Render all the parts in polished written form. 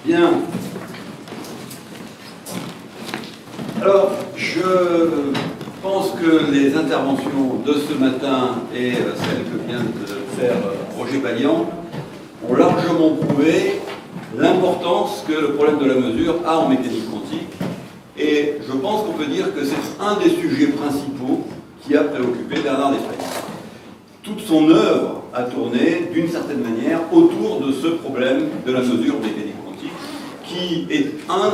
Bien. Alors, je pense que les interventions de ce matin et celles que vient de faire Roger Ballian ont largement prouvé l'importance que le problème de la mesure a en mécanique quantique. Et je pense qu'on peut dire que c'est un des sujets principaux qui a préoccupé Bernard d'Espagnol. Toute son œuvre a tourné, d'une certaine manière, autour de ce problème de la mesure mécanique quantique, qui est un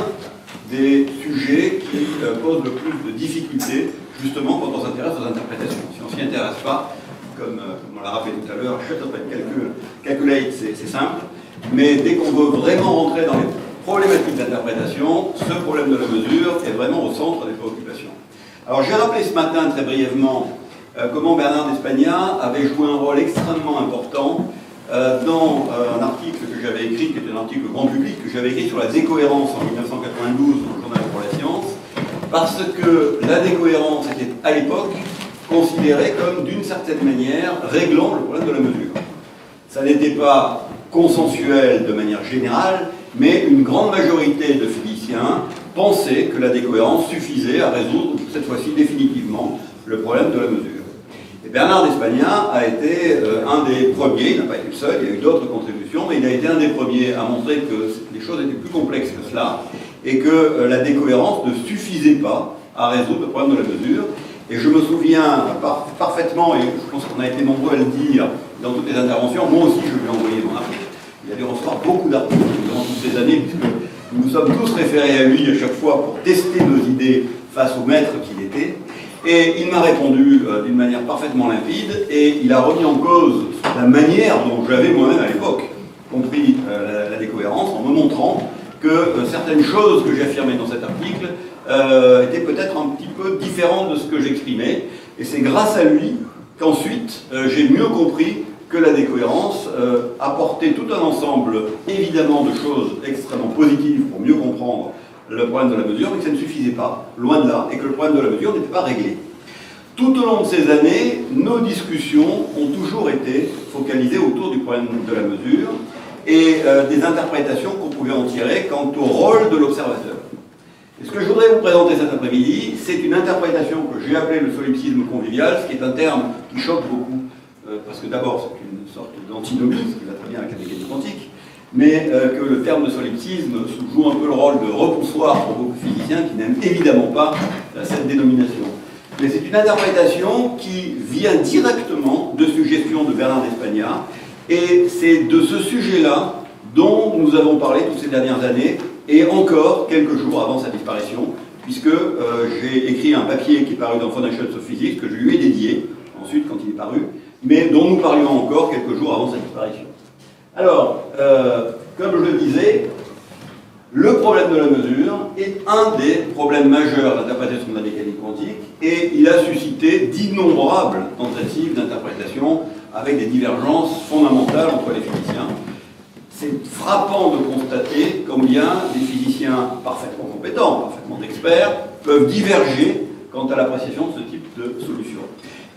des sujets qui pose le plus de difficultés, justement, quand on s'intéresse aux interprétations. Si on ne s'y intéresse pas, comme on l'a rappelé tout à l'heure, calculate, c'est simple, mais dès qu'on veut vraiment rentrer dans les problématiques d'interprétation, ce problème de la mesure est vraiment au centre des préoccupations. Alors j'ai rappelé ce matin, très brièvement, comment Bernard d'Espagnat avait joué un rôle extrêmement important dans un article que j'avais écrit, qui était un article grand public, que j'avais écrit sur la décohérence en 1992 dans le Journal pour la Science, parce que la décohérence était à l'époque considérée comme, d'une certaine manière, réglant le problème de la mesure. Ça n'était pas consensuel de manière générale, mais une grande majorité de physiciens pensaient que la décohérence suffisait à résoudre, cette fois-ci définitivement, le problème de la mesure. Et Bernard d'Espagnat a été un des premiers, il n'a pas été le seul, il y a eu d'autres contributions, mais il a été un des premiers à montrer que les choses étaient plus complexes que cela, et que la décohérence ne suffisait pas à résoudre le problème de la mesure. Et je me souviens parfaitement, et je pense qu'on a été nombreux à le dire dans toutes les interventions, moi aussi je lui ai envoyé mon article. Il a dû recevoir beaucoup d'articles durant toutes ces années, puisque nous nous sommes tous référés à lui à chaque fois pour tester nos idées face au maître qu'il était. Et il m'a répondu d'une manière parfaitement limpide, et il a remis en cause la manière dont j'avais moi-même à l'époque compris la décohérence, en me montrant que certaines choses que j'affirmais dans cet article étaient peut-être un petit peu différentes de ce que j'exprimais. Et c'est grâce à lui qu'ensuite j'ai mieux compris que la décohérence apportait tout un ensemble, évidemment, de choses extrêmement positives pour mieux comprendre le problème de la mesure, mais que ça ne suffisait pas, loin de là, et que le problème de la mesure n'était pas réglé. Tout au long de ces années, nos discussions ont toujours été focalisées autour du problème de la mesure et des interprétations qu'on pouvait en tirer quant au rôle de l'observateur. Et ce que je voudrais vous présenter cet après-midi, c'est une interprétation que j'ai appelée le solipsisme convivial, ce qui est un terme qui choque beaucoup, parce que d'abord c'est une sorte d'antinomie, ce qui va très bien avec la mécanique quantique, mais que le terme de solipsisme joue un peu le rôle de repoussoir pour beaucoup de physiciens qui n'aiment évidemment pas cette dénomination. Mais c'est une interprétation qui vient directement de suggestions de Bernard d'Espagnat, et c'est de ce sujet-là dont nous avons parlé toutes ces dernières années, et encore quelques jours avant sa disparition, puisque j'ai écrit un papier qui est paru dans Foundations of Physics, que je lui ai dédié, ensuite quand il est paru, mais dont nous parlions encore quelques jours avant sa disparition. Alors, comme je le disais, le problème de la mesure est un des problèmes majeurs d'interprétation de la mécanique quantique, et il a suscité d'innombrables tentatives d'interprétation avec des divergences fondamentales entre les physiciens. C'est frappant de constater combien des physiciens parfaitement compétents, parfaitement experts, peuvent diverger quant à l'appréciation de ce type de solution.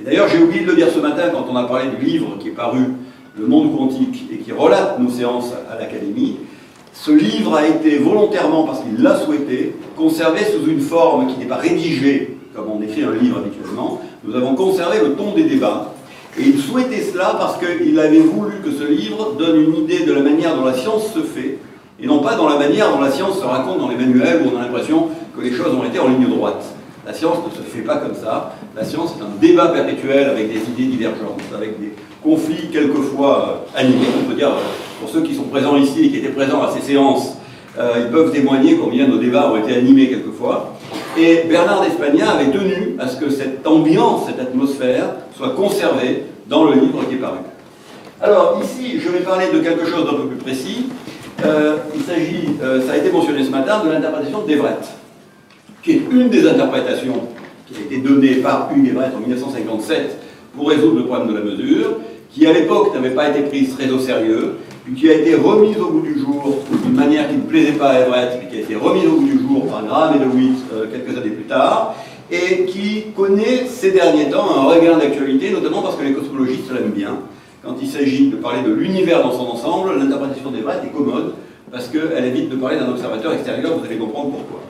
Et d'ailleurs, j'ai oublié de le dire ce matin quand on a parlé du livre qui est paru, Le monde quantique, et qui relate nos séances à l'Académie. Ce livre a été volontairement, parce qu'il l'a souhaité, conservé sous une forme qui n'est pas rédigée, comme on écrit un livre habituellement. Nous avons conservé le ton des débats. Et il souhaitait cela parce qu'il avait voulu que ce livre donne une idée de la manière dont la science se fait, et non pas dans la manière dont la science se raconte dans les manuels, où on a l'impression que les choses ont été en ligne droite. La science ne se fait pas comme ça. La science est un débat perpétuel avec des idées divergentes, avec des conflits quelquefois animés. On peut dire, pour ceux qui sont présents ici et qui étaient présents à ces séances, ils peuvent témoigner combien nos débats ont été animés quelquefois. Et Bernard d'Espagnat avait tenu à ce que cette ambiance, cette atmosphère, soit conservée dans le livre qui est paru. Alors ici, je vais parler de quelque chose d'un peu plus précis. Il s'agit, ça a été mentionné ce matin, de l'interprétation d'Everett, qui est une des interprétations qui a été donnée par Hugues Everett en 1957 pour résoudre le problème de la mesure, qui à l'époque n'avait pas été prise très au sérieux, puis qui a été remise au goût du jour d'une manière qui ne plaisait pas à Everett, mais qui a été remise au goût du jour par Graham et DeWitt quelques années plus tard, et qui connaît ces derniers temps un regain d'actualité, notamment parce que les cosmologistes l'aiment bien. Quand il s'agit de parler de l'univers dans son ensemble, l'interprétation d'Everett est commode, parce qu'elle évite de parler d'un observateur extérieur, vous allez comprendre pourquoi.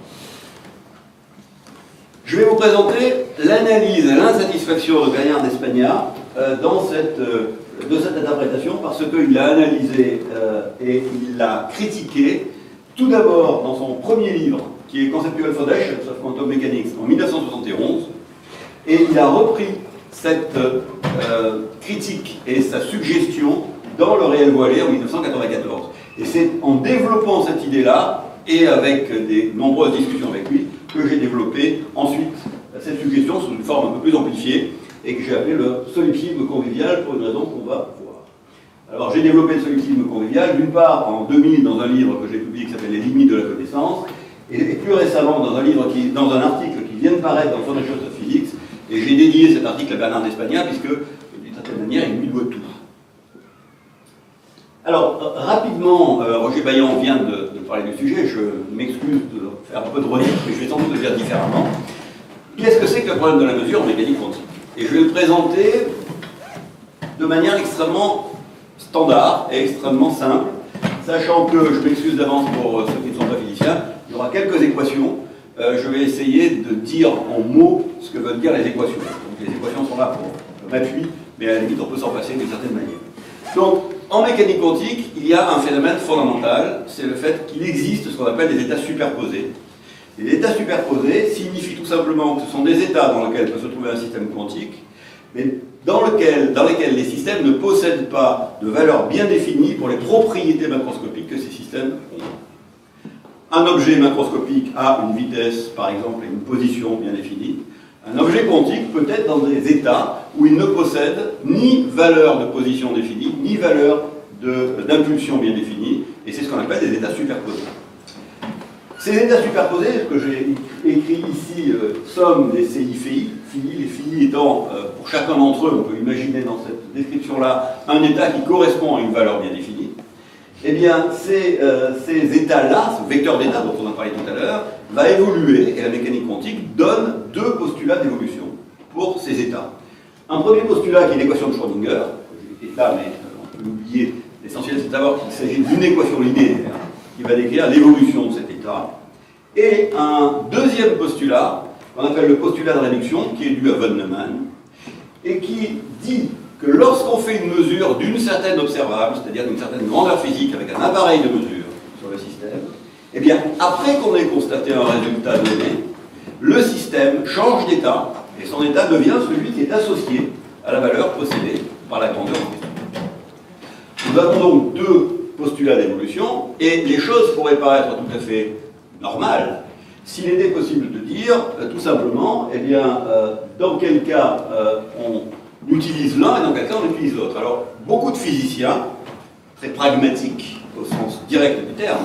Je vais vous présenter l'analyse et l'insatisfaction de Gaillard d'Espagna de cette interprétation, parce qu'il l'a analysé et il l'a critiqué, tout d'abord dans son premier livre, qui est Conceptual Foundations of Quantum Mechanics, en 1971, et il a repris cette critique et sa suggestion dans Le réel voilé en 1994. Et c'est en développant cette idée-là, et avec des nombreuses discussions avec lui, que j'ai développé ensuite cette suggestion sous une forme un peu plus amplifiée, et que j'ai appelé le solipsisme convivial pour une raison qu'on va voir. Alors j'ai développé le solipsisme convivial, d'une part en 2000 dans un livre que j'ai publié qui s'appelle Les limites de la connaissance, et plus récemment dans un article qui vient de paraître dans Foundations of Physics, et j'ai dédié cet article à Bernard d'Espagna, puisque d'une certaine manière il lui doit tout. Alors, rapidement, Roger Baillant vient de parler du sujet, je m'excuse de faire un peu de redite, mais je vais sans doute le dire différemment. Qu'est-ce que c'est que le problème de la mesure en mécanique quantique? Et je vais le présenter de manière extrêmement standard et extrêmement simple, sachant que, je m'excuse d'avance pour ceux qui ne sont pas physiciens, il y aura quelques équations. Je vais essayer de dire en mots ce que veulent dire les équations. Donc les équations sont là pour m'appuyer, mais à la limite on peut s'en passer d'une certaine manière. Donc, en mécanique quantique, il y a un phénomène fondamental, c'est le fait qu'il existe ce qu'on appelle des états superposés. Et les états superposés signifient tout simplement que ce sont des états dans lesquels peut se trouver un système quantique, mais dans lesquels les systèmes ne possèdent pas de valeur bien définie pour les propriétés macroscopiques que ces systèmes ont. Un objet macroscopique a une vitesse, par exemple, et une position bien définie. Un objet quantique peut être dans des états où il ne possède ni valeur de position définie, ni valeur d'impulsion bien définie, et c'est ce qu'on appelle des états superposés. Ces états superposés, ce que j'ai écrit ici, somme des CI-FI, les FI étant, pour chacun d'entre eux, on peut imaginer dans cette description-là, un état qui correspond à une valeur bien définie. Eh bien, ces états-là, ce vecteur d'état dont on a parlé tout à l'heure, va évoluer, et la mécanique quantique donne deux postulats d'évolution pour ces états. Un premier postulat qui est l'équation de Schrödinger, que j'ai écrit là, mais on peut l'oublier, l'essentiel c'est de savoir qu'il s'agit d'une équation linéaire qui va décrire l'évolution de cet état. Et un deuxième postulat, qu'on appelle le postulat de réduction, qui est dû à von Neumann, et qui dit que lorsqu'on fait une mesure d'une certaine observable, c'est-à-dire d'une certaine grandeur physique avec un appareil de mesure sur le système, eh bien, après qu'on ait constaté un résultat donné, le système change d'état, et son état devient celui qui est associé à la valeur possédée par la grandeur en question. Nous avons donc deux postulats d'évolution, et les choses pourraient paraître tout à fait normales s'il était possible de dire, tout simplement, eh bien, dans quel cas on utilise l'un et dans quel cas on utilise l'autre. Alors, beaucoup de physiciens, très pragmatiques au sens direct du terme,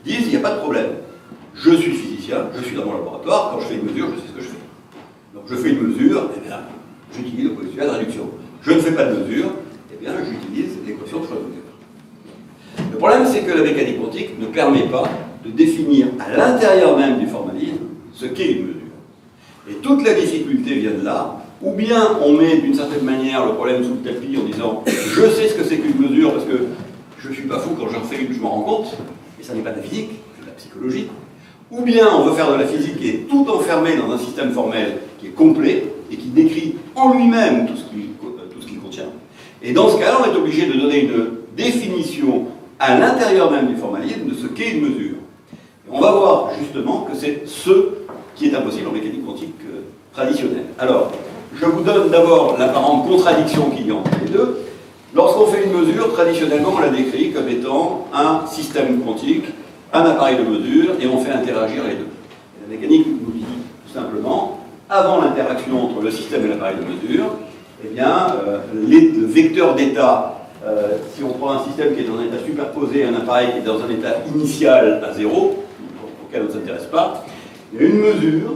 disent il n'y a pas de problème. Je suis physicien, je suis dans mon laboratoire, quand je fais une mesure, je sais ce que je fais. Donc je fais une mesure, eh bien, j'utilise le postulat de réduction. Je ne fais pas de mesure, eh bien, j'utilise l'équation de Schrödinger. Le problème, c'est que la mécanique quantique ne permet pas de définir à l'intérieur même du formalisme ce qu'est une mesure. Et toute la difficulté vient de là. Ou bien on met d'une certaine manière le problème sous le tapis en disant je sais ce que c'est qu'une mesure parce que je ne suis pas fou, quand j'en fais une je m'en rends compte, et ça n'est pas de la physique, c'est de la psychologie. Ou bien on veut faire de la physique qui est tout enfermée dans un système formel qui est complet et qui décrit en lui-même tout ce qu'il contient. Et dans ce cas-là, on est obligé de donner une définition à l'intérieur même du formalisme de ce qu'est une mesure. Et on va voir justement que c'est ce qui est impossible en mécanique quantique traditionnelle. Alors, je vous donne d'abord l'apparente contradiction qu'il y a entre les deux. Lorsqu'on fait une mesure, traditionnellement, on la décrit comme étant un système quantique, un appareil de mesure, et on fait interagir les deux. Et la mécanique nous dit tout simplement, avant l'interaction entre le système et l'appareil de mesure, eh bien, le vecteur d'état, si on prend un système qui est dans un état superposé, un appareil qui est dans un état initial à 0, auquel on ne s'intéresse pas, il y a une mesure,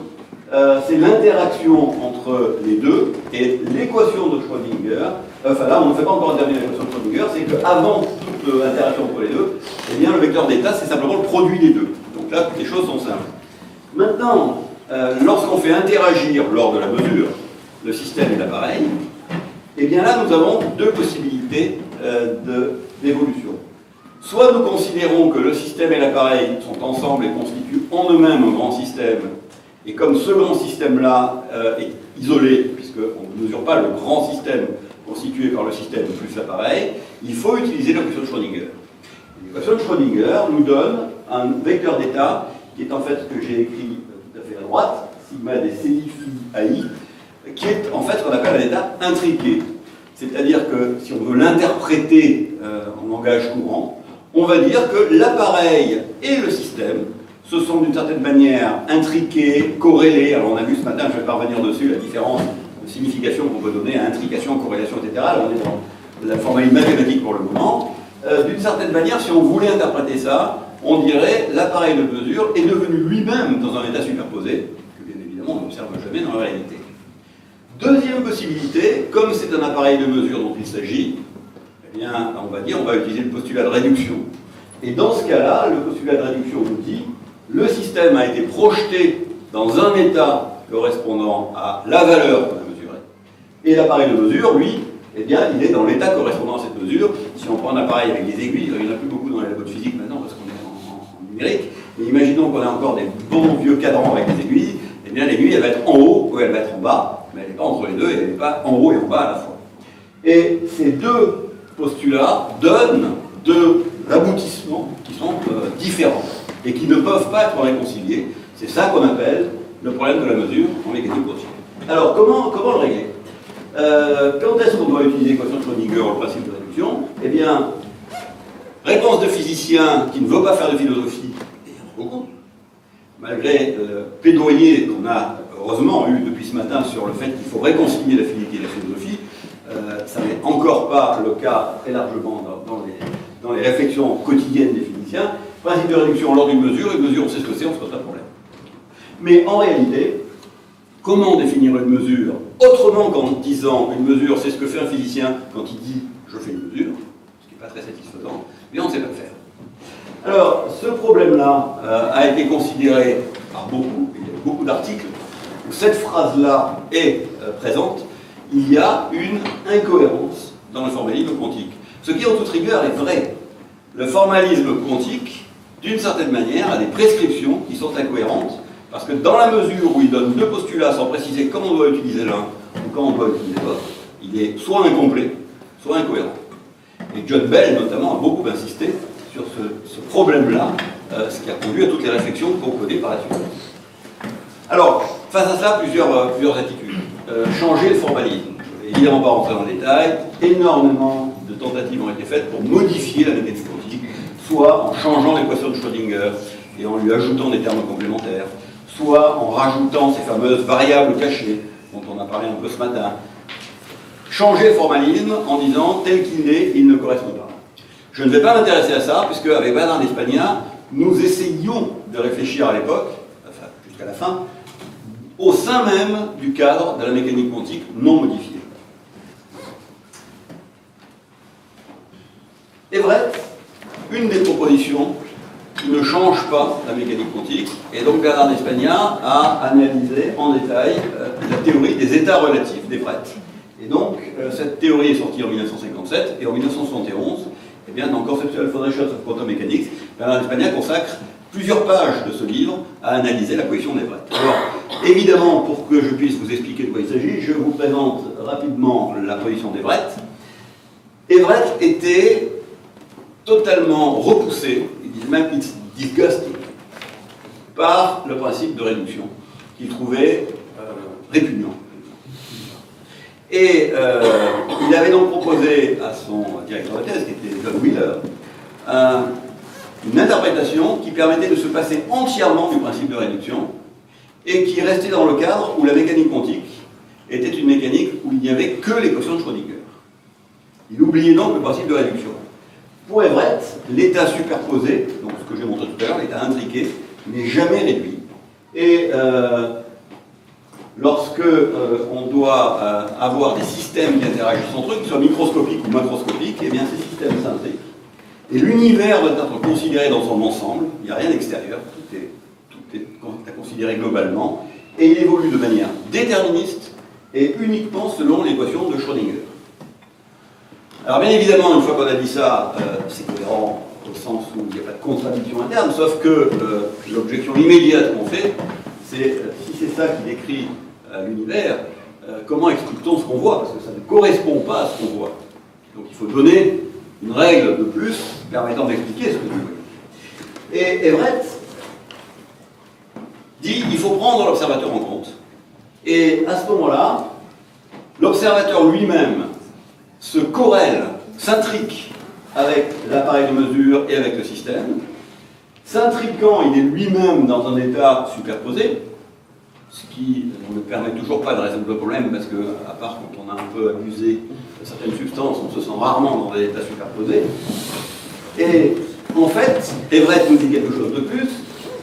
c'est l'interaction entre les deux, et l'équation de Schrödinger, enfin là on ne fait pas encore terminer l'équation de Schrödinger, c'est qu'avant toute interaction entre les deux, eh bien le vecteur d'état c'est simplement le produit des deux. Donc là toutes les choses sont simples. Maintenant, lorsqu'on fait interagir lors de la mesure le système et l'appareil, eh bien là nous avons deux possibilités d'évolution. Soit nous considérons que le système et l'appareil sont ensemble et constituent en eux-mêmes un grand système, et comme ce grand système-là est isolé, puisqu'on ne mesure pas le grand système constitué par le système plus l'appareil, il faut utiliser l'équation de Schrödinger. L'équation de Schrödinger nous donne un vecteur d'état qui est en fait ce que j'ai écrit tout à fait à droite, sigma des CI phi AI, qui est en fait ce qu'on appelle un état intriqué. C'est-à-dire que si on veut l'interpréter en langage courant, on va dire que l'appareil et le système se sont d'une certaine manière intriqués, corrélés. Alors on a vu ce matin, je ne vais pas revenir dessus, la différence de signification qu'on peut donner à intrication, corrélation, etc. Alors on est dans la formule mathématique pour le moment. D'une certaine manière, si on voulait interpréter ça, on dirait l'appareil de mesure est devenu lui-même dans un état superposé, que bien évidemment on n'observe jamais dans la réalité. Deuxième possibilité, comme c'est un appareil de mesure dont il s'agit, eh bien, on va utiliser le postulat de réduction. Et dans ce cas-là, le postulat de réduction nous dit le système a été projeté dans un état correspondant à la valeur qu'on a mesurée. Et l'appareil de mesure, lui, eh bien, il est dans l'état correspondant à cette mesure. Si on prend un appareil avec des aiguilles, il n'y en a plus beaucoup dans les labos de physique maintenant parce qu'on est en numérique, mais imaginons qu'on a encore des bons vieux cadrans avec des aiguilles, eh bien l'aiguille, elle va être en haut ou elle va être en bas, mais elle n'est pas entre les deux, et elle n'est pas en haut et en bas à la fois. Et ces deux postulats donnent deux aboutissements qui sont différents et qui ne peuvent pas être réconciliés. C'est ça qu'on appelle le problème de la mesure en mécanique quantique. Alors, comment le régler? Quand est-ce qu'on doit utiliser l'équation de Schrödinger ou le principe de réduction? Eh bien, réponse de physicien qui ne veut pas faire de philosophie, et il y en a beaucoup, malgré le plaidoyer qu'on a heureusement eu depuis ce matin sur le fait qu'il faut réconcilier la physique et la philosophie, ça n'est encore pas le cas très largement dans les réflexions quotidiennes des physiciens. Principe de réduction lors d'une mesure, une mesure on sait ce que c'est, on se pose pas de problème. Mais en réalité, comment définir une mesure autrement qu'en disant une mesure, c'est ce que fait un physicien quand il dit je fais une mesure, ce qui n'est pas très satisfaisant, mais on ne sait pas le faire. Alors, ce problème-là a été considéré par beaucoup, il y a beaucoup d'articles où cette phrase-là est présente. Il y a une incohérence dans le formalisme quantique. Ce qui, en toute rigueur, est vrai. Le formalisme quantique, d'une certaine manière, a des prescriptions qui sont incohérentes, parce que dans la mesure où il donne deux postulats sans préciser comment on doit utiliser l'un ou quand on doit utiliser l'autre, il est soit incomplet, soit incohérent. Et John Bell, notamment, a beaucoup insisté sur ce problème-là, ce qui a conduit à toutes les réflexions qu'on connaît par la suite. Alors, face à cela, plusieurs attitudes. Changer le formalisme. Je ne vais évidemment pas rentrer dans le détail. Énormément de tentatives ont été faites pour modifier la mécanique quantique, soit en changeant l'équation de Schrödinger et en lui ajoutant des termes complémentaires, soit en rajoutant ces fameuses variables cachées dont on a parlé un peu ce matin. Changer le formalisme en disant tel qu'il est, il ne correspond pas. Je ne vais pas m'intéresser à ça, puisque avec Bernard d'Espagna, nous essayions de réfléchir à l'époque, enfin jusqu'à la fin, au sein même du cadre de la mécanique quantique non modifiée. Everett, une des propositions qui ne change pas la mécanique quantique, et donc Bernard d'Espagna a analysé en détail la théorie des états relatifs d'Everett. Et donc, cette théorie est sortie en 1957, et en 1971, eh bien, dans Conceptual Foundations of Quantum Mechanics, Bernard d'Espagna consacre plusieurs pages de ce livre à analyser la position d'Everett. Alors, évidemment, pour que je puisse vous expliquer de quoi il s'agit, je vous présente rapidement la position d'Everett. Everett était totalement repoussé, il dit même it's disgusting, par le principe de réduction, qu'il trouvait répugnant. Et il avait donc proposé à son directeur de thèse, qui était John Wheeler, une interprétation qui permettait de se passer entièrement du principe de réduction et qui restait dans le cadre où la mécanique quantique était une mécanique où il n'y avait que l'équation de Schrödinger. Il oubliait donc le principe de réduction. Pour Everett, l'état superposé, donc ce que j'ai montré tout à l'heure, l'état intriqué, n'est jamais réduit. Et lorsque on doit avoir des systèmes qui interagissent entre eux, qu'ils soient microscopiques ou macroscopiques, eh bien ces systèmes s'intriquent. Et l'univers doit être considéré dans son ensemble, il n'y a rien d'extérieur, tout est à considérer globalement, et il évolue de manière déterministe et uniquement selon l'équation de Schrödinger. Alors bien évidemment, une fois qu'on a dit ça, c'est cohérent pas de contradiction interne, sauf que l'objection immédiate qu'on fait, c'est si c'est ça qui décrit l'univers, comment explique-t-on ce qu'on voit? Parce que ça ne correspond pas à ce qu'on voit. Donc il faut donner une règle de plus permettant d'expliquer ce que nous voyons. Et Everett dit qu'il faut prendre l'observateur en compte. Et à ce moment-là, l'observateur lui-même se corrèle, s'intrique avec l'appareil de mesure et avec le système. S'intriquant, il est lui-même dans un état superposé, ce qui ne permet toujours pas de résoudre le problème, parce que, à part quand on a un peu abusé de certaines substances, on se sent rarement dans des états superposés. Et en fait, Everett nous dit quelque chose de plus.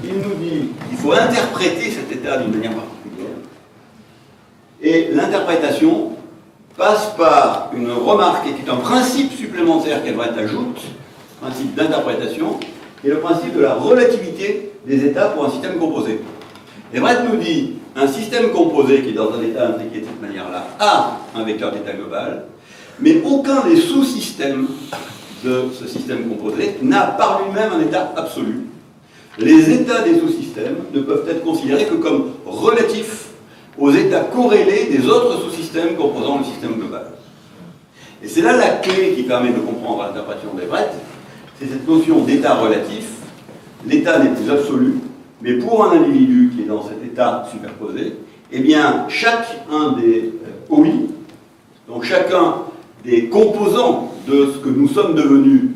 Il nous dit qu'il faut interpréter cet état d'une manière particulière. Et l'interprétation passe par une remarque qui est un principe supplémentaire qu'Everett ajoute, principe d'interprétation, qui est le principe de la relativité des états pour un système composé. Everett nous dit un système composé qui est dans un état intriqué de cette manière-là a un vecteur d'état global, mais aucun des sous-systèmes de ce système composé n'a par lui-même un état absolu. Les états des sous-systèmes ne peuvent être considérés que comme relatifs aux états corrélés des autres sous-systèmes composant le système global. Et c'est là la clé qui permet de comprendre l'interprétation d'Everett, c'est cette notion d'état relatif. L'état n'est plus absolu, mais pour un individu qui est dans cet état superposé, eh bien, chacun des OI, donc chacun des composants de ce que nous sommes devenus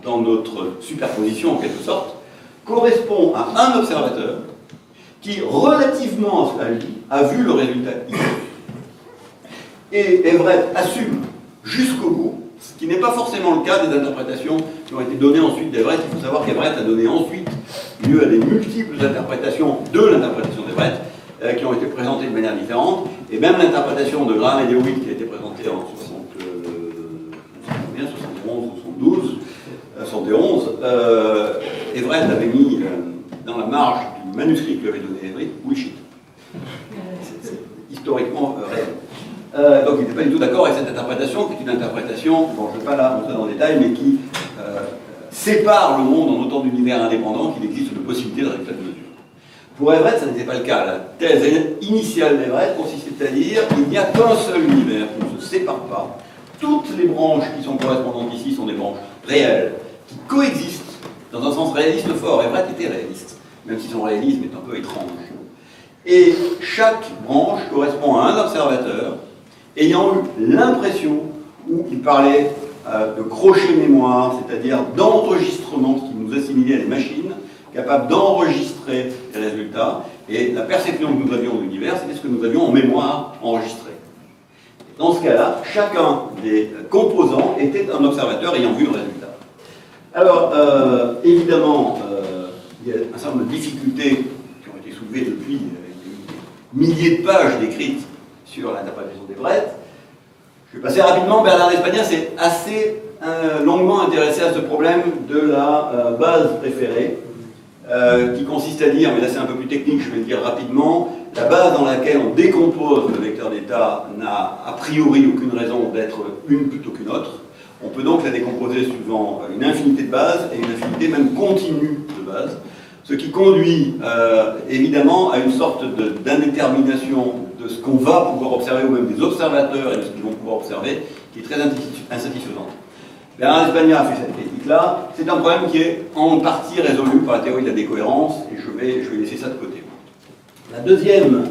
dans notre superposition en quelque sorte, correspond à un observateur qui, relativement à lui, a vu le résultat ici. Et Everett assume jusqu'au bout, ce qui n'est pas forcément le cas des interprétations qui ont été données ensuite d'Everett. Il faut savoir qu'Everett a donné ensuite lieu à des multiples interprétations de l'interprétation d'Everett qui ont été présentées de manière différente, et même l'interprétation de Graham et de Witt qui a été présentée en 71, Everett avait mis dans la marge du manuscrit que lui avait donné Everett, bullshit. C'est historiquement réel. Donc il n'était pas du tout d'accord avec cette interprétation, qui est une interprétation, bon je ne vais pas la montrer dans le détail, mais qui sépare le monde en autant d'univers indépendants qu'il existe de possibilités de résultats de mesure. Pour Everett, ça n'était pas le cas. La thèse initiale d'Everett consistait à dire qu'il n'y a qu'un seul univers qui ne se sépare pas. Toutes les branches qui sont correspondantes ici sont des branches réelles, qui coexistent dans un sens réaliste fort. Everett était réaliste, même si son réalisme est un peu étrange. Et chaque branche correspond à un observateur ayant eu l'impression, où il parlait de crochet mémoire, c'est-à-dire d'enregistrement, ce qui nous assimilait à des machines, capables d'enregistrer les résultats, et la perception que nous avions de l'univers, c'était ce que nous avions en mémoire enregistré. Dans ce cas-là, chacun des composants était un observateur ayant vu le résultat. Alors, évidemment, il y a un certain nombre de difficultés qui ont été soulevées depuis des milliers de pages décrites sur l'interprétation d'Everett. Je vais passer rapidement. Bernard D'Espagna s'est assez longuement intéressé à ce problème de la base préférée, qui consiste à dire, mais là c'est un peu plus technique, je vais le dire rapidement, la base dans laquelle on décompose le vecteur d'état n'a a priori aucune raison d'être une plutôt qu'une autre. On peut donc la décomposer suivant une infinité de bases et une infinité même continue de bases, ce qui conduit évidemment à une sorte d'indétermination de ce qu'on va pouvoir observer, ou même des observateurs et de ce qu'ils vont pouvoir observer, qui est très insatisfaisante. Bernard D'Espagna a fait cette critique-là. C'est un problème qui est en partie résolu par la théorie de la décohérence, et je vais laisser ça de côté. La deuxième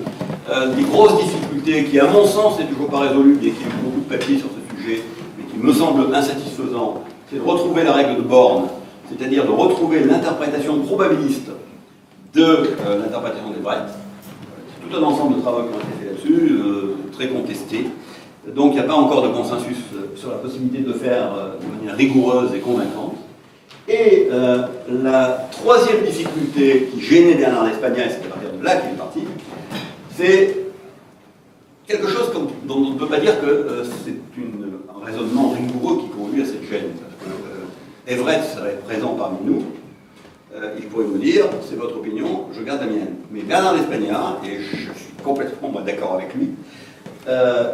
des grosses difficultés, qui à mon sens n'est toujours pas résolue, bien qu'il y ait beaucoup de papiers sur ce sujet, mais qui me semble insatisfaisant, c'est de retrouver la règle de Born, c'est-à-dire de retrouver l'interprétation probabiliste de l'interprétation d'Everett. C'est tout un ensemble de travaux qui ont été faits là-dessus, très contestés. Donc il n'y a pas encore de consensus sur la possibilité de le faire de manière rigoureuse et convaincante. Et la troisième difficulté qui gênait Bernard D'Espagna, et c'est à partir de là qu'il est parti, c'est quelque chose dont on ne peut pas dire que c'est un raisonnement rigoureux qui conduit à cette gêne. Parce que Everett serait présent parmi nous, il pourrait nous dire, c'est votre opinion, je garde la mienne. Mais Bernard D'Espagna, et je suis complètement d'accord avec lui,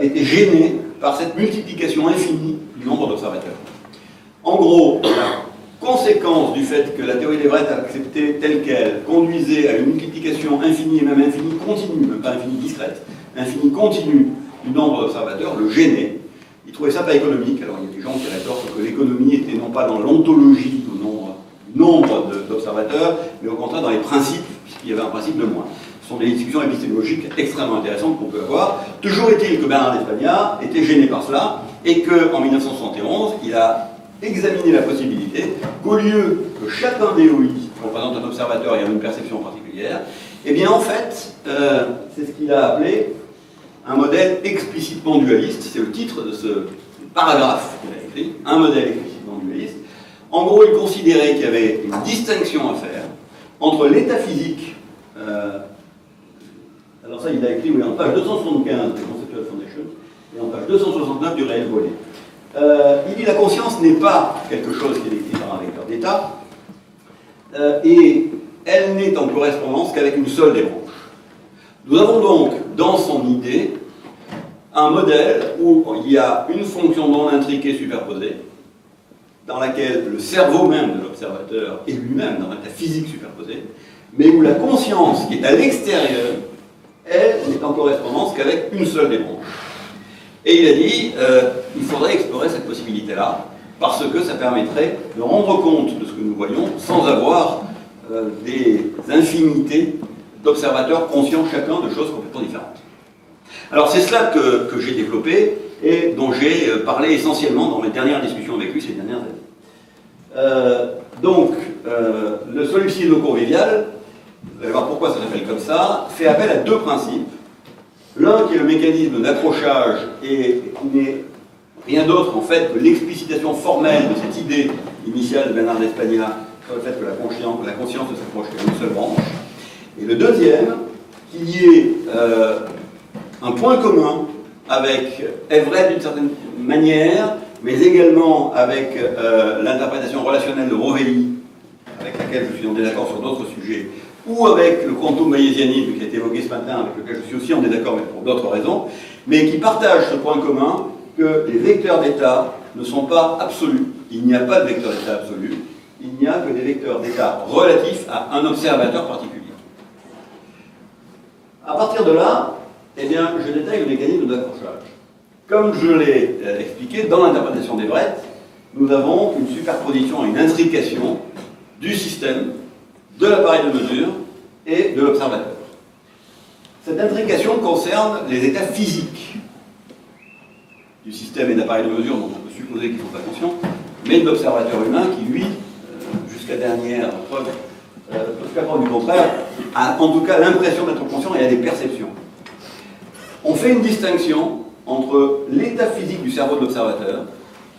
était gêné par cette multiplication infinie du nombre d'observateurs. En gros, la conséquence du fait que la théorie d'Everett acceptée telle qu'elle conduisait à une multiplication infinie, et même infinie continue, même pas infinie discrète, infinie continue du nombre d'observateurs, le gênait. Il trouvait ça pas économique. Alors il y a des gens qui rétorquent que l'économie était non pas dans l'ontologie du nombre d'observateurs, mais au contraire dans les principes, puisqu'il y avait un principe de moins. Ce sont des discussions épistémologiques extrêmement intéressantes qu'on peut avoir. Toujours est-il que Bernard d'Espagna était gêné par cela, et qu'en 1971, il a examiné la possibilité qu'au lieu que chacun des OI représente un observateur et a une perception particulière, eh bien en fait, c'est ce qu'il a appelé un modèle explicitement dualiste. C'est le titre de ce paragraphe qu'il a écrit, un modèle explicitement dualiste. En gros, il considérait qu'il y avait une distinction à faire entre l'état physique, alors ça il a écrit en page 275 de Conceptual Foundation et en page 269 du réel volé. Il dit la conscience n'est pas quelque chose qui est décrit par un vecteur d'état, et elle n'est en correspondance qu'avec une seule des branches. Nous avons donc dans son idée un modèle où il y a une fonction non intriquée superposée, dans laquelle le cerveau même de l'observateur est lui-même dans un état physique superposé, mais où la conscience qui est à l'extérieur, elle n'est en correspondance qu'avec une seule des branches. Et il a dit, il faudrait explorer cette possibilité-là, parce que ça permettrait de rendre compte de ce que nous voyons sans avoir des infinités d'observateurs conscients chacun de choses complètement différentes. Alors c'est cela que j'ai développé et dont j'ai parlé essentiellement dans mes dernières discussions avec lui ces dernières années. Le solipsisme convivial, vous allez voir pourquoi ça s'appelle comme ça, fait appel à deux principes. L'un qui est le mécanisme d'accrochage et qui n'est rien d'autre en fait que l'explicitation formelle de cette idée initiale de Bernard d'Espagna sur le fait que la conscience ne s'accroche qu'à une seule branche. Et le deuxième, qui est un point commun avec Everett d'une certaine manière, mais également avec l'interprétation relationnelle de Rovelli, avec laquelle je suis en désaccord sur d'autres sujets, ou avec le quantum bayésianisme qui a été évoqué ce matin, avec lequel je suis aussi en désaccord, mais pour d'autres raisons, mais qui partagent ce point commun que les vecteurs d'état ne sont pas absolus. Il n'y a pas de vecteur d'état absolu, il n'y a que des vecteurs d'état relatifs à un observateur particulier. À partir de là, eh bien, je détaille le mécanisme d'accrochage. Comme je l'ai expliqué, dans l'interprétation d'Everett, nous avons une superposition et une intrication du système, de l'appareil de mesure et de l'observateur. Cette intrication concerne les états physiques du système et d'appareil de mesure, dont on peut supposer qu'ils ne sont pas conscients, mais de l'observateur humain qui, lui, jusqu'à dernière preuve, jusqu'à preuve du contraire, a en tout cas l'impression d'être conscient et a des perceptions. On fait une distinction entre l'état physique du cerveau de l'observateur,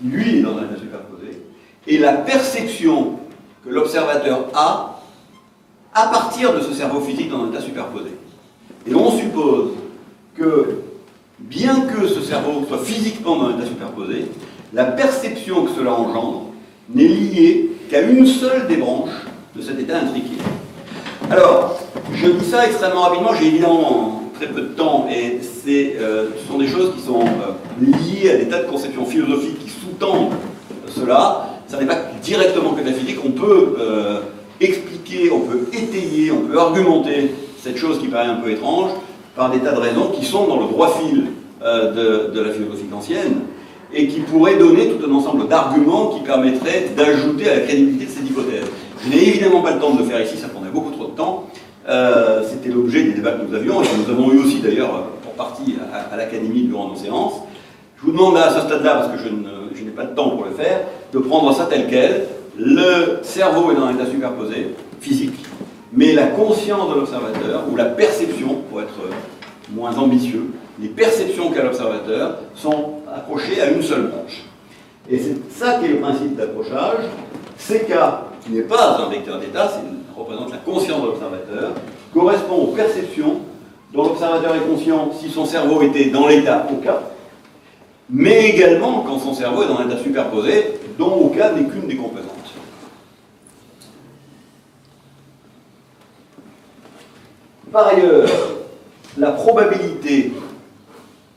qui lui est dans un état superposé, et la perception que l'observateur a à partir de ce cerveau physique dans un état superposé. Et on suppose que, bien que ce cerveau soit physiquement dans un état superposé, la perception que cela engendre n'est liée qu'à une seule des branches de cet état intriqué. Alors, je dis ça extrêmement rapidement, j'ai évidemment très peu de temps, et ce sont des choses qui sont liées à des tas de conceptions philosophiques qui sous-tendent cela. Ça n'est pas directement que de la physique, on peut expliquer, on peut étayer, on peut argumenter cette chose qui paraît un peu étrange par des tas de raisons qui sont dans le droit fil de la philosophie kantienne et qui pourraient donner tout un ensemble d'arguments qui permettraient d'ajouter à la crédibilité de cette hypothèse. Je n'ai évidemment pas le temps de le faire ici, ça prendrait beaucoup trop de temps. C'était l'objet des débats que nous avions et que nous avons eu aussi d'ailleurs pour partie à l'Académie durant nos séances. Je vous demande à ce stade-là, parce que je n'ai pas de temps pour le faire, de prendre ça tel quel. Le cerveau est dans un état superposé, physique, mais la conscience de l'observateur, ou la perception, pour être moins ambitieux, les perceptions qu'a l'observateur sont accrochées à une seule branche. Et c'est ça qui est le principe d'accrochage. CK, qui n'est pas un vecteur d'état, représente la conscience de l'observateur, correspond aux perceptions dont l'observateur est conscient si son cerveau était dans l'état OK, mais également quand son cerveau est dans un état superposé, dont OK n'est qu'une des composantes. Par ailleurs, la probabilité,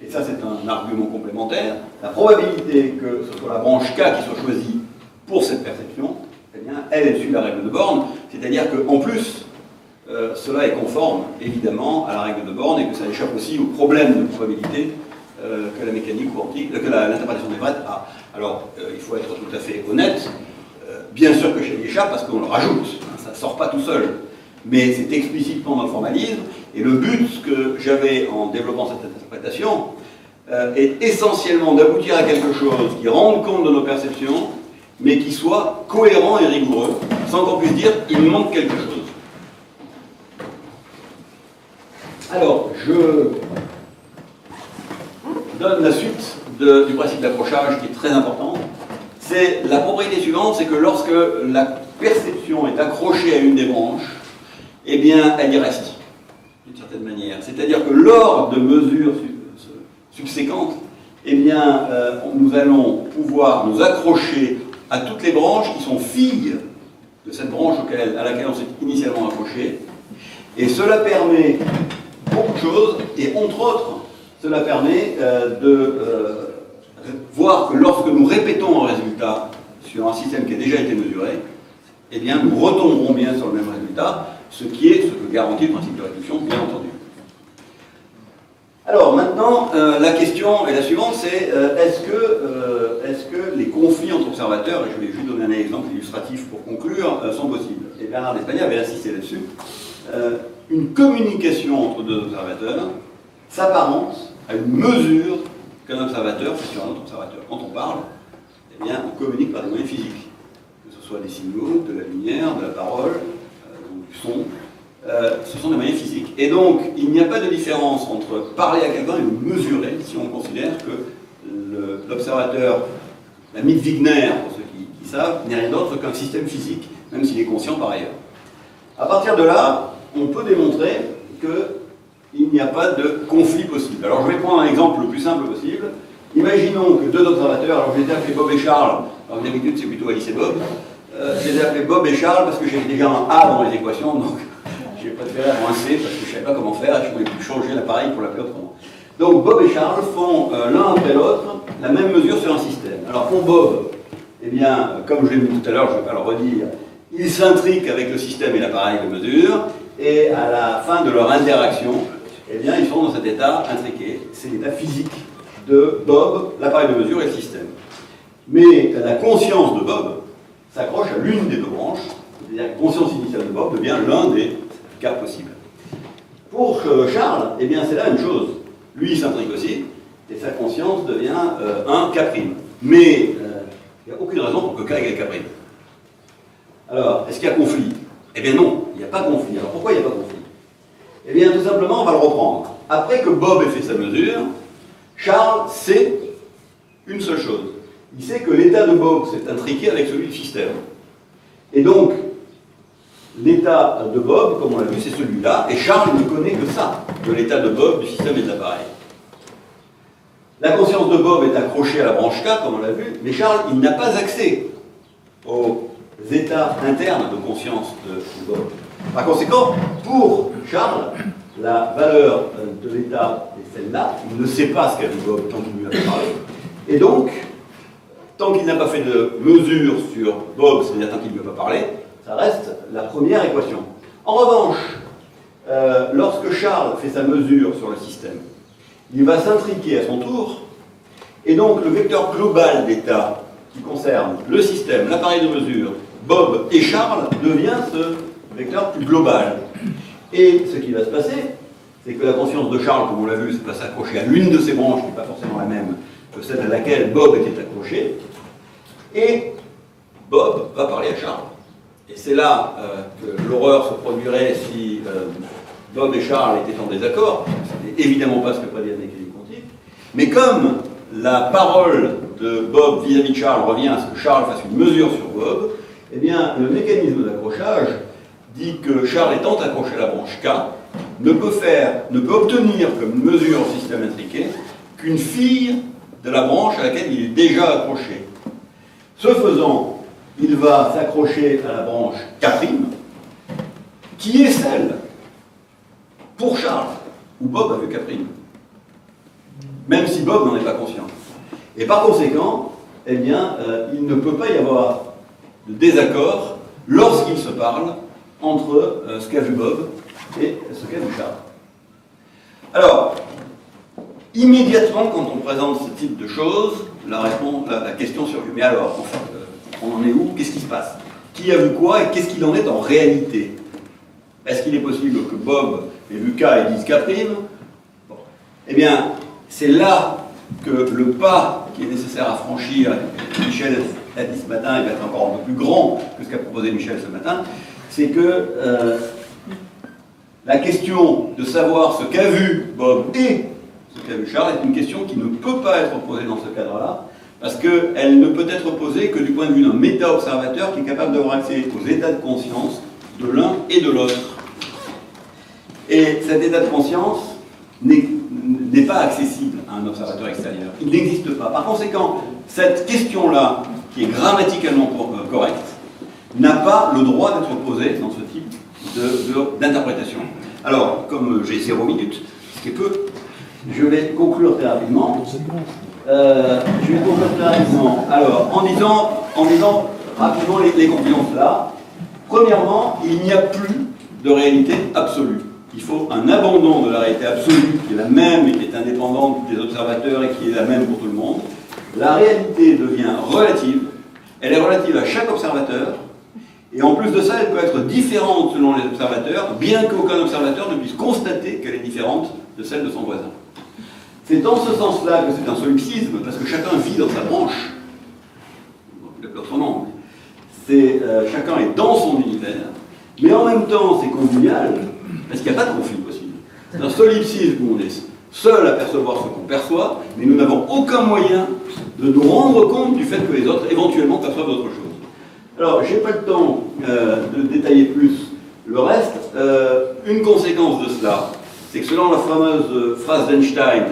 et ça c'est un argument complémentaire, la probabilité que ce soit la branche K qui soit choisie pour cette perception, eh bien, elle suit la règle de Born, c'est-à-dire qu'en plus, cela est conforme, évidemment, à la règle de Born et que ça échappe aussi au problème de probabilité que la mécanique quantique, que l'interprétation des Brett a. Alors, il faut être tout à fait honnête, bien sûr que ça y échappe parce qu'on le rajoute, hein, ça ne sort pas tout seul, mais c'est explicitement dans le formalisme, et le but que j'avais en développant cette interprétation est essentiellement d'aboutir à quelque chose qui rende compte de nos perceptions, mais qui soit cohérent et rigoureux, sans qu'on puisse dire il manque quelque chose. Alors, je donne la suite du principe d'accrochage qui est très important. C'est la propriété suivante, c'est que lorsque la perception est accrochée à une des branches, eh bien, elle y reste, d'une certaine manière. C'est-à-dire que lors de mesures subséquentes, eh bien, nous allons pouvoir nous accrocher à toutes les branches qui sont filles de cette branche à laquelle on s'est initialement accroché. Et cela permet beaucoup de choses, et entre autres, cela permet de voir que lorsque nous répétons un résultat sur un système qui a déjà été mesuré, eh bien, nous retomberons bien sur le même résultat, ce que garantit le principe de réduction, bien entendu. Alors maintenant, la question est la suivante, c'est est-ce que les conflits entre observateurs, et je vais juste donner un exemple illustratif pour conclure, sont possibles? Et Bernard d'Espagne avait insisté là-dessus. Une communication entre deux observateurs s'apparente à une mesure qu'un observateur fait sur un autre observateur. Quand on parle, eh bien, on communique par des moyens physiques, que ce soit des signaux, de la lumière, de la parole, du son. Ce sont des moyens physiques. Et donc, il n'y a pas de différence entre parler à quelqu'un et le mesurer, si on considère que l'observateur, la mythe Wigner, pour ceux qui savent, n'est rien d'autre qu'un système physique, même s'il est conscient par ailleurs. À partir de là, on peut démontrer qu'il n'y a pas de conflit possible. Alors, je vais prendre un exemple le plus simple possible. Imaginons que deux observateurs, alors je les ai appelés Bob et Charles, alors d'habitude c'est plutôt Alice et Bob, je les ai appelés Bob et Charles parce que j'avais déjà un A dans les équations, donc j'ai préféré avoir un C parce que je ne savais pas comment faire et je ne voulais plus changer l'appareil pour l'appeler autrement. Donc Bob et Charles font l'un après l'autre la même mesure sur un système. Alors pour Bob, eh bien, comme je l'ai dit tout à l'heure, je ne vais pas le redire, ils s'intriquent avec le système et l'appareil de mesure, et à la fin de leur interaction, eh bien, ils sont dans cet état intriqué. C'est l'état physique de Bob, l'appareil de mesure et le système. Mais la conscience de Bob s'accroche à l'une des deux branches, c'est-à-dire que la conscience initiale de Bob devient l'un des cas possibles. Pour Charles, eh bien, c'est la même chose. Lui, il s'intrigue aussi, et sa conscience devient un K'. Mais il n'y a aucune raison pour que K égale K'. Alors, est-ce qu'il y a conflit? Eh bien non, il n'y a pas de conflit. Alors pourquoi il n'y a pas de conflit? Eh bien, tout simplement, on va le reprendre. Après que Bob ait fait sa mesure, Charles sait une seule chose. Il sait que l'état de Bob s'est intriqué avec celui du système. Et donc, l'état de Bob, comme on l'a vu, c'est celui-là, et Charles ne connaît que ça, de l'état de Bob, du système et de l'appareil. La conscience de Bob est accrochée à la branche K, comme on l'a vu, mais Charles, il n'a pas accès aux états internes de conscience de Bob. Par conséquent, pour Charles, la valeur de l'état est celle-là. Il ne sait pas ce qu'a vu Bob tant qu'il ne lui a pas parlé. Et donc, tant qu'il n'a pas fait de mesure sur Bob, c'est-à-dire tant qu'il ne lui a pas parlé, ça reste la première équation. En revanche, lorsque Charles fait sa mesure sur le système, il va s'intriquer à son tour, et donc le vecteur global d'état qui concerne le système, l'appareil de mesure, Bob et Charles devient ce vecteur plus global. Et ce qui va se passer, c'est que la conscience de Charles, comme on l'a vu, va s'accrocher à l'une de ses branches, qui n'est pas forcément la même que celle à laquelle Bob était accroché, et Bob va parler à Charles. Et c'est là que l'horreur se produirait si Bob et Charles étaient en désaccord. Ce n'est évidemment pas ce que prédit la mécanique quantique. Mais comme la parole de Bob vis-à-vis de Charles revient à ce que Charles fasse une mesure sur Bob, eh bien, le mécanisme d'accrochage dit que Charles étant accroché à la branche K, ne peut obtenir comme mesure au système intriqué qu'une fille de la branche à laquelle il est déjà accroché. Ce faisant, il va s'accrocher à la branche K', qui est celle, pour Charles, où Bob a vu K', même si Bob n'en est pas conscient. Et par conséquent, eh bien, il ne peut pas y avoir de désaccord lorsqu'ils se parlent entre ce qu'a vu Bob et ce qu'a vu Charles. Alors, immédiatement, quand on présente ce type de choses, la question surgit. Mais alors, enfin, on en est où? Qu'est-ce qui se passe? Qui a vu quoi et qu'est-ce qu'il en est en réalité? Est-ce qu'il est possible que Bob ait vu K et dise K'? Bon. Eh bien, c'est là que le pas qui est nécessaire à franchir, Michel l'a dit ce matin, il va être encore un peu plus grand que ce qu'a proposé Michel ce matin, c'est que la question de savoir ce qu'a vu Bob et ce qu'a vu Charles est une question qui ne peut pas être posée dans ce cadre-là, parce qu'elle ne peut être posée que du point de vue d'un méta-observateur qui est capable d'avoir accès aux états de conscience de l'un et de l'autre. Et cet état de conscience n'est pas accessible à un observateur extérieur. Il n'existe pas. Par conséquent, cette question-là, qui est grammaticalement correcte, n'a pas le droit d'être posée dans ce type d'interprétation. Alors, comme j'ai 0 minutes, ce qui est peu, je vais conclure très rapidement. Alors, en disant rapidement les conclusions de cela. Premièrement, il n'y a plus de réalité absolue. Il faut un abandon de la réalité absolue, qui est la même et qui est indépendante des observateurs et qui est la même pour tout le monde. La réalité devient relative. Elle est relative à chaque observateur. Et en plus de ça, elle peut être différente selon les observateurs, bien qu'aucun observateur ne puisse constater qu'elle est différente de celle de son voisin. C'est dans ce sens-là que c'est un solipsisme, parce que chacun vit dans sa branche. L'autre nom. Chacun est dans son univers, mais en même temps, c'est convivial, parce qu'il n'y a pas de conflit possible. C'est un solipsisme où on est seul à percevoir ce qu'on perçoit, mais nous n'avons aucun moyen de nous rendre compte du fait que les autres, éventuellement, perçoivent autre chose. Alors, je n'ai pas le temps de détailler plus le reste. Une conséquence de cela, c'est que selon la fameuse phrase d'Einstein,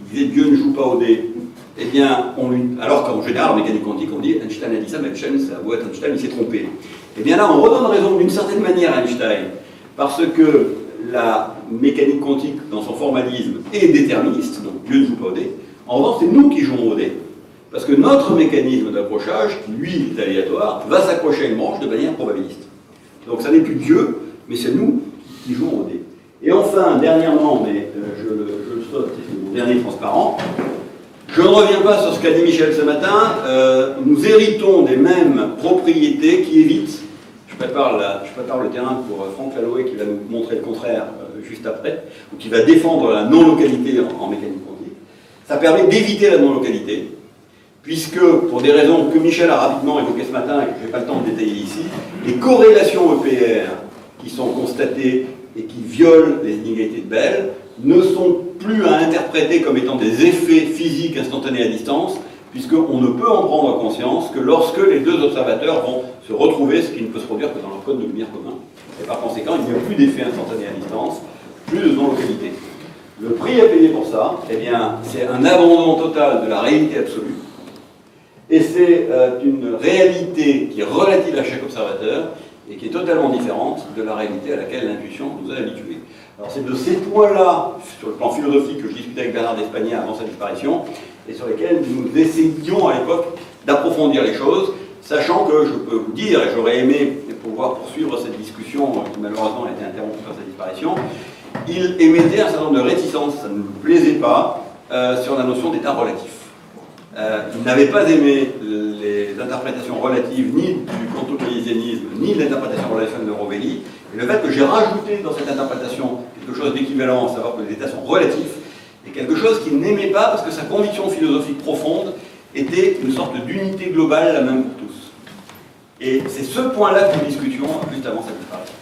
qui disait Dieu ne joue pas au dé, eh bien, alors qu'en général, en mécanique quantique, on dit Einstein a dit ça, mais Einstein, ça doit être Einstein, il s'est trompé. Eh bien là, on redonne raison d'une certaine manière à Einstein, parce que la mécanique quantique, dans son formalisme, est déterministe, donc Dieu ne joue pas au dé. En revanche, c'est nous qui jouons au dé. Parce que notre mécanisme d'approchage, qui lui est aléatoire, va s'accrocher à une branche de manière probabiliste. Donc ça n'est plus Dieu, mais c'est nous qui jouons au dé. Et enfin, dernièrement, mais je le saute, c'est mon dernier transparent, je ne reviens pas sur ce qu'a dit Michel ce matin, nous héritons des mêmes propriétés qui évitent, je prépare le terrain pour Franck Laloé qui va nous montrer le contraire juste après, ou qui va défendre la non-localité en mécanique quantique. Ça permet d'éviter la non-localité, puisque, pour des raisons que Michel a rapidement évoquées ce matin et que je n'ai pas le temps de détailler ici, les corrélations EPR qui sont constatées et qui violent les inégalités de Bell ne sont plus à interpréter comme étant des effets physiques instantanés à distance, puisqu'on ne peut en prendre conscience que lorsque les deux observateurs vont se retrouver, ce qui ne peut se produire que dans leur code de lumière commun. Et par conséquent, il n'y a plus d'effet instantané à distance, plus de non-localité. Le prix à payer pour ça, eh bien, c'est un abandon total de la réalité absolue, et c'est une réalité qui est relative à chaque observateur, et qui est totalement différente de la réalité à laquelle l'intuition nous a habitués. Alors c'est de ces points-là, sur le plan philosophique, que je discutais avec Bernard Despagna avant sa disparition, et sur lesquels nous essayions à l'époque d'approfondir les choses, sachant que je peux vous dire, et j'aurais aimé pouvoir poursuivre cette discussion qui malheureusement a été interrompue par sa disparition, il émettait un certain nombre de réticences, ça ne nous plaisait pas, sur la notion d'état relatif. Il n'avait pas aimé les interprétations relatives ni du quantum-bayésianisme, ni de l'interprétation relationnelle de Rovelli, et le fait que j'ai rajouté dans cette interprétation quelque chose d'équivalent, à savoir que les états sont relatifs, et quelque chose qu'il n'aimait pas parce que sa conviction philosophique profonde était une sorte d'unité globale, la même pour tous. Et c'est ce point-là que nous discutions juste avant cette disparition.